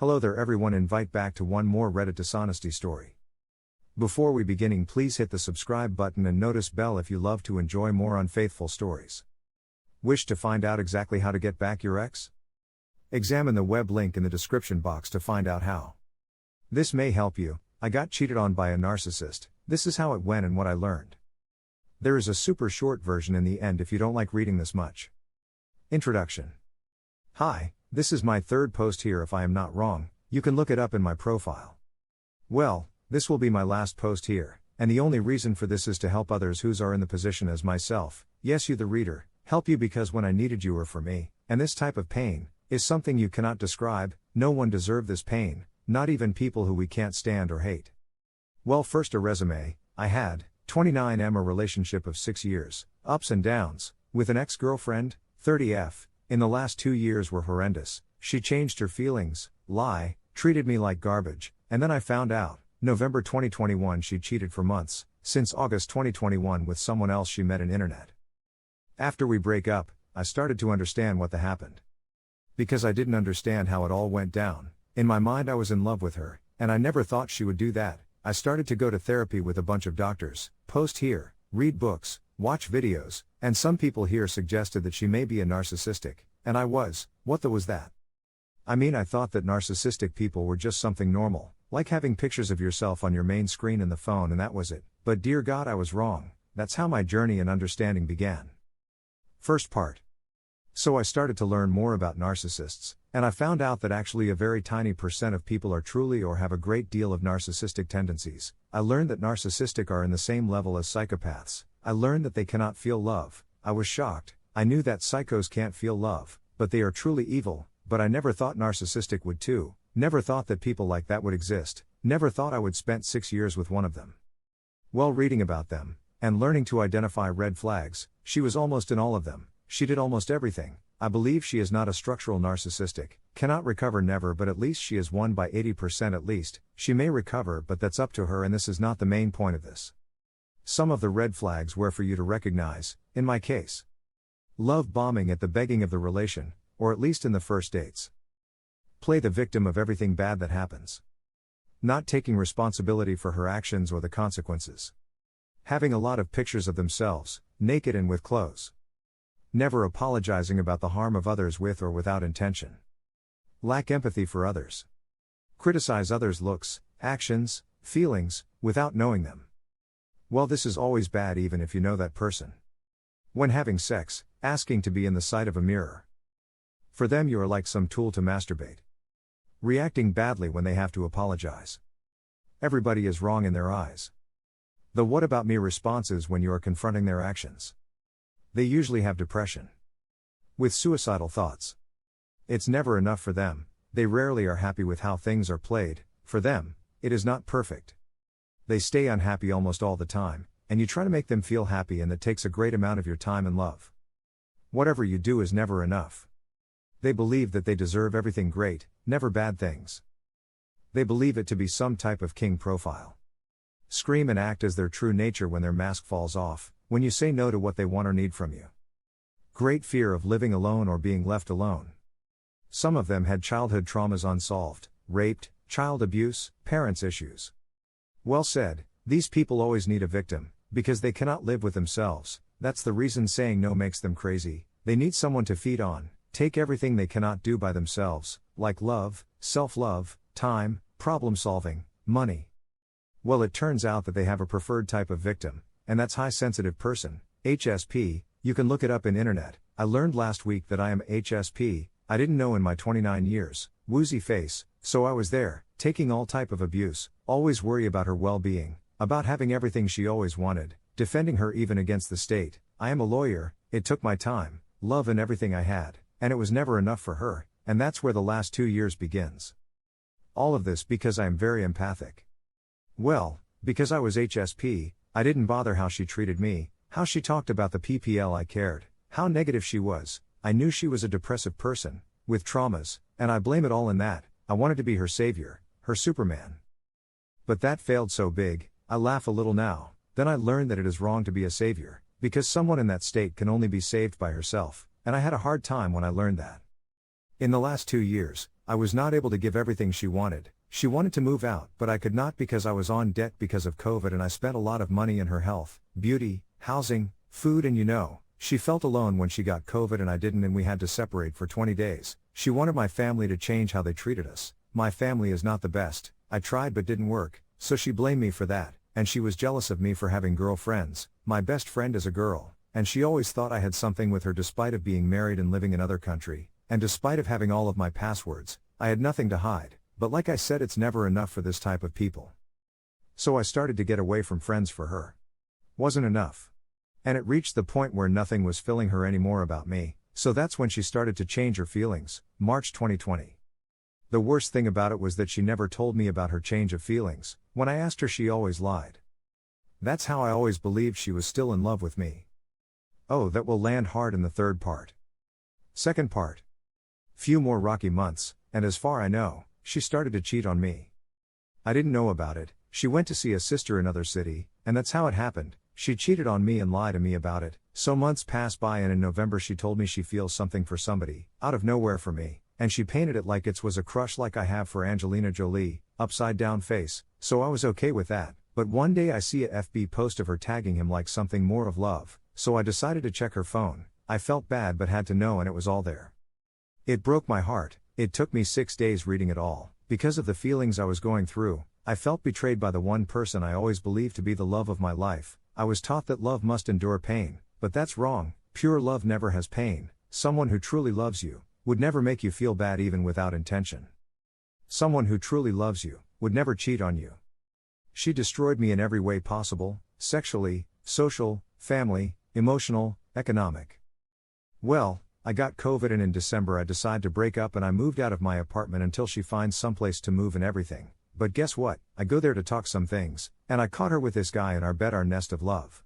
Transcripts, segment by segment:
Hello there everyone, invite back to one more Reddit dishonesty story. Before we beginning, please hit the subscribe button and notice bell if you love to enjoy more unfaithful stories. Wish to find out exactly how to get back your ex? Examine the web link in the description box to find out how. This may help you. I got cheated on by a narcissist. This is how it went and what I learned. There is a super short version in the end if you don't like reading this much. Introduction. Hi, this is my third post here if I am not wrong, you can look it up in my profile. Well, this will be my last post here, and the only reason for this is to help others who are in the position as myself, yes you the reader, help you because when I needed you or for me, and this type of pain, is something you cannot describe, no one deserved this pain, not even people who we can't stand or hate. Well, first a resume. I had, 29M, a relationship of 6 years, ups and downs, with an ex-girlfriend, 30F, in the last 2 years were horrendous, she changed her feelings, lie, treated me like garbage, and then I found out, November 2021 she cheated for months, since August 2021 with someone else she met on internet. After we break up, I started to understand what happened. Because I didn't understand how it all went down, in my mind I was in love with her, and I never thought she would do that. I started to go to therapy with a bunch of doctors, post here, read books, watch videos, and some people here suggested that she may be a narcissistic, and I was, what the was that? I mean, I thought that narcissistic people were just something normal, like having pictures of yourself on your main screen in the phone and that was it, but dear God I was wrong. That's how my journey and understanding began. First part. So I started to learn more about narcissists, and I found out that actually a very tiny percent of people are truly or have a great deal of narcissistic tendencies. I learned that narcissistic are in the same level as psychopaths. I learned that they cannot feel love. I was shocked. I knew that psychos can't feel love, but they are truly evil, but I never thought narcissistic would too, never thought that people like that would exist, never thought I would spend 6 years with one of them. Well, reading about them, and learning to identify red flags, she was almost in all of them. She did almost everything. I believe she is not a structural narcissistic, cannot recover never, but at least she is one by 80% at least. She may recover, but that's up to her and this is not the main point of this. Some of the red flags were for you to recognize, in my case. Love bombing at the begging of the relation, or at least in the first dates. Play the victim of everything bad that happens. Not taking responsibility for her actions or the consequences. Having a lot of pictures of themselves, naked and with clothes. Never apologizing about the harm of others with or without intention. Lack empathy for others. Criticize others' looks, actions, feelings, without knowing them. Well, this is always bad even if you know that person. When having sex, asking to be in the sight of a mirror. For them you are like some tool to masturbate. Reacting badly when they have to apologize. Everybody is wrong in their eyes. The what about me responses when you are confronting their actions. They usually have depression. With suicidal thoughts. It's never enough for them, they rarely are happy with how things are played, for them, it is not perfect. They stay unhappy almost all the time, and you try to make them feel happy and that takes a great amount of your time and love. Whatever you do is never enough. They believe that they deserve everything great, never bad things. They believe it to be some type of king profile. Scream and act as their true nature when their mask falls off, when you say no to what they want or need from you. Great fear of living alone or being left alone. Some of them had childhood traumas unsolved, raped, child abuse, parents' issues. Well said, these people always need a victim, because they cannot live with themselves, that's the reason saying no makes them crazy, they need someone to feed on, take everything they cannot do by themselves, like love, self-love, time, problem-solving, money. Well, it turns out that they have a preferred type of victim, and that's high sensitive person, HSP, you can look it up in internet. I learned last week that I am HSP, I didn't know in my 29 years, woozy face, so I was there, taking all type of abuse, always worry about her well-being, about having everything she always wanted, defending her even against the state. I am a lawyer, it took my time, love and everything I had, and it was never enough for her, and that's where the last 2 years begins. All of this because I am very empathic. Well, because I was HSP, I didn't bother how she treated me, how she talked about the PPL. I cared, how negative she was. I knew she was a depressive person, with traumas, and I blame it all in that. I wanted to be her savior, her Superman. But that failed so big. I laugh a little now, then I learned that it is wrong to be a savior, because someone in that state can only be saved by herself, and I had a hard time when I learned that. In the last 2 years, I was not able to give everything she wanted. She wanted to move out, but I could not because I was on debt because of COVID, and I spent a lot of money in her health, beauty, housing, food, and she felt alone when she got COVID and I didn't, and we had to separate for 20 days. She wanted my family to change how they treated us. My family is not the best. I tried but didn't work, so she blamed me for that, and she was jealous of me for having girlfriends. My best friend is a girl, and she always thought I had something with her despite of being married and living in another country, and despite of having all of my passwords. I had nothing to hide, but like I said, it's never enough for this type of people. So I started to get away from friends for her. Wasn't enough. And it reached the point where nothing was filling her anymore about me, so that's when she started to change her feelings, March 2020. The worst thing about it was that she never told me about her change of feelings. When I asked her, she always lied. That's how I always believed she was still in love with me. Oh, that will land hard in the third part. Second part. Few more rocky months, and as far I know, she started to cheat on me. I didn't know about it. She went to see a sister in another city, and that's how it happened. She cheated on me and lied to me about it. So months passed by, and in November she told me she feels something for somebody, out of nowhere for me, and she painted it like it was a crush like I have for Angelina Jolie, upside down face, so I was okay with that. But one day I see a FB post of her tagging him like something more of love, so I decided to check her phone. I felt bad but had to know, and it was all there. It broke my heart. It took me 6 days reading it all. Because of the feelings I was going through, I felt betrayed by the one person I always believed to be the love of my life. I was taught that love must endure pain, but that's wrong. Pure love never has pain. Someone who truly loves you would never make you feel bad even without intention. Someone who truly loves you would never cheat on you. She destroyed me in every way possible: sexually, social, family, emotional, economic. Well, I got COVID, and in December I decided to break up and I moved out of my apartment until she finds someplace to move and everything. But guess what? I go there to talk some things, and I caught her with this guy in our bed, our nest of love.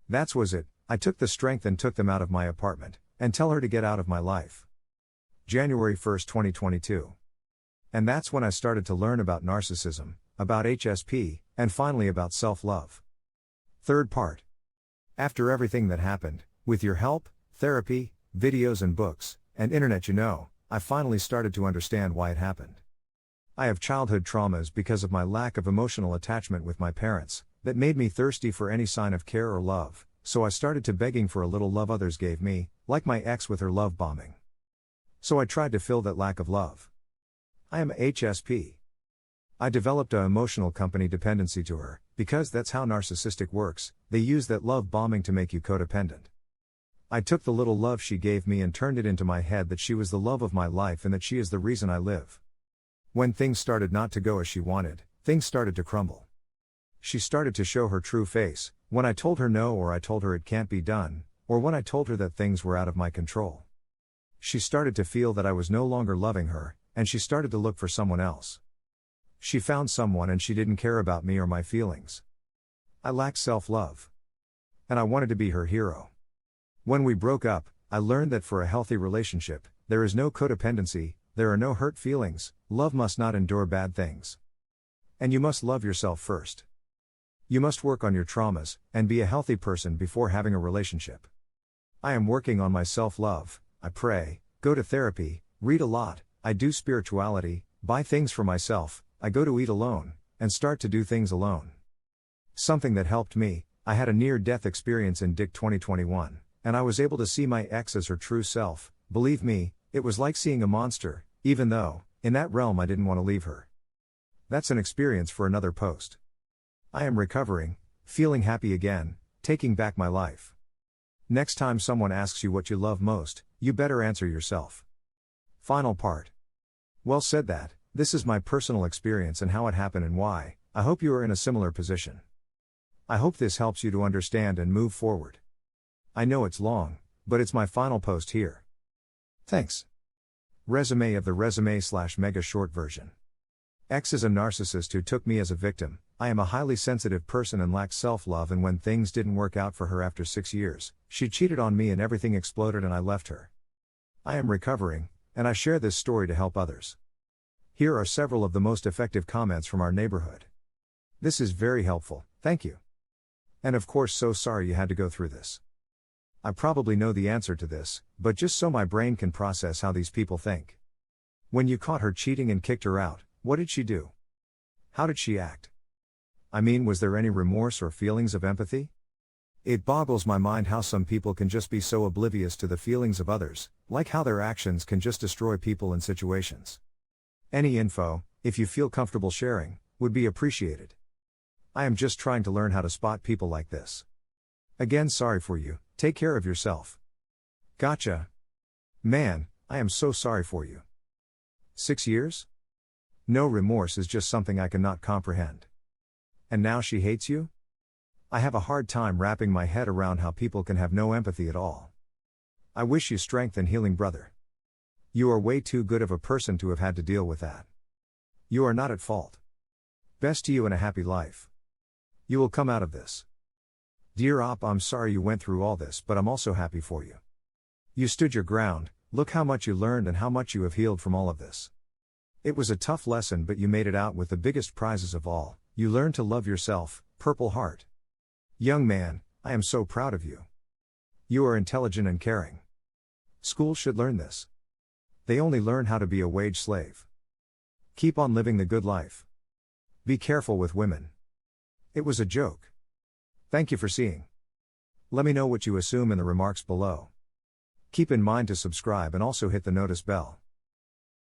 That was it. I took the strength and took them out of my apartment, and tell her to get out of my life. January 1st, 2022. And that's when I started to learn about narcissism, about HSP, and finally about self-love. Third part. After everything that happened, with your help, therapy, videos and books, and internet, I finally started to understand why it happened. I have childhood traumas because of my lack of emotional attachment with my parents, that made me thirsty for any sign of care or love, so I started to begging for a little love others gave me, like my ex with her love bombing. So I tried to fill that lack of love. I am HSP. I developed a emotional company dependency to her, because that's how narcissistic works. They use that love bombing to make you codependent. I took the little love she gave me and turned it into my head that she was the love of my life and that she is the reason I live. When things started not to go as she wanted, things started to crumble. She started to show her true face, when I told her no, or I told her it can't be done, or when I told her that things were out of my control. She started to feel that I was no longer loving her, and she started to look for someone else. She found someone and she didn't care about me or my feelings. I lacked self-love. And I wanted to be her hero. When we broke up, I learned that for a healthy relationship, there is no codependency, there are no hurt feelings, love must not endure bad things. And you must love yourself first. You must work on your traumas, and be a healthy person before having a relationship. I am working on my self-love. I pray, go to therapy, read a lot, I do spirituality, buy things for myself, I go to eat alone, and start to do things alone. Something that helped me, I had a near-death experience in 2021, and I was able to see my ex as her true self. Believe me, it was like seeing a monster, even though, in that realm I didn't want to leave her. That's an experience for another post. I am recovering, feeling happy again, taking back my life. Next time someone asks you what you love most, you better answer yourself. Final part. Well said that. This is my personal experience and how it happened and why. I hope you are in a similar position. I hope this helps you to understand and move forward. I know it's long, but it's my final post here. Thanks. Resume of the resume/mega short version. X is a narcissist who took me as a victim. I am a highly sensitive person and lack self-love, and when things didn't work out for her after 6 years, she cheated on me and everything exploded and I left her. I am recovering, and I share this story to help others. Here are several of the most effective comments from our neighborhood. This is very helpful, thank you. And of course, so sorry you had to go through this. I probably know the answer to this, but just so my brain can process how these people think. When you caught her cheating and kicked her out, what did she do? How did she act? I mean, was there any remorse or feelings of empathy? It boggles my mind how some people can just be so oblivious to the feelings of others, like how their actions can just destroy people and situations. Any info, if you feel comfortable sharing, would be appreciated. I am just trying to learn how to spot people like this. Again, sorry for you, take care of yourself. Gotcha. Man, I am so sorry for you. 6 years? No remorse is just something I cannot comprehend. And now she hates you? I have a hard time wrapping my head around how people can have no empathy at all. I wish you strength and healing, brother. You are way too good of a person to have had to deal with that. You are not at fault. Best to you and a happy life. You will come out of this. Dear Op, I'm sorry you went through all this, but I'm also happy for you. You stood your ground, look how much you learned and how much you have healed from all of this. It was a tough lesson, but you made it out with the biggest prizes of all. You learned to love yourself, Purple Heart. Young man, I am so proud of you. You are intelligent and caring. School should learn this. They only learn how to be a wage slave. Keep on living the good life. Be careful with women. It was a joke. Thank you for seeing. Let me know what you assume in the remarks below. Keep in mind to subscribe and also hit the notice bell.